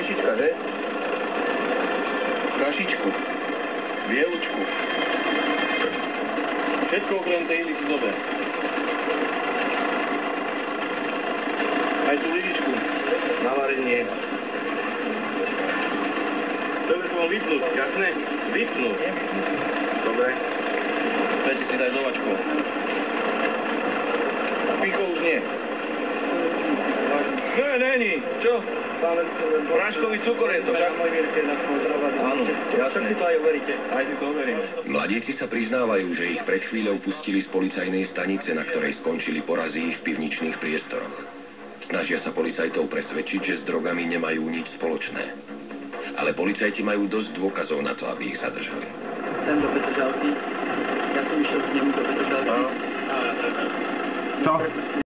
Kašička, že? Kašičku. Bielučku. Všetko okrem tej ily si zober. Aj tú lyžičku na varenie. Dobre som mal vypnúť, jasné? Vypnúť. Dobre. Chcete si dať zovačkou. Picho už nie. Ne, není. Čo? Práškový cukor je to, však? Áno, jasné. Si to aj overíte. Aj si to overím. Mladíci sa priznávajú, že ich pred chvíľou pustili z policajnej stanice, na ktorej skončili porazy v pivničných priestoroch. Snažia sa policajtov presvedčiť, že s drogami nemajú nič spoločné. Ale policajti majú dosť dôkazov na to, aby ich zadržali. Ten do Petržalky. Ja som išiel s ním do Petržalky. Áno. Co?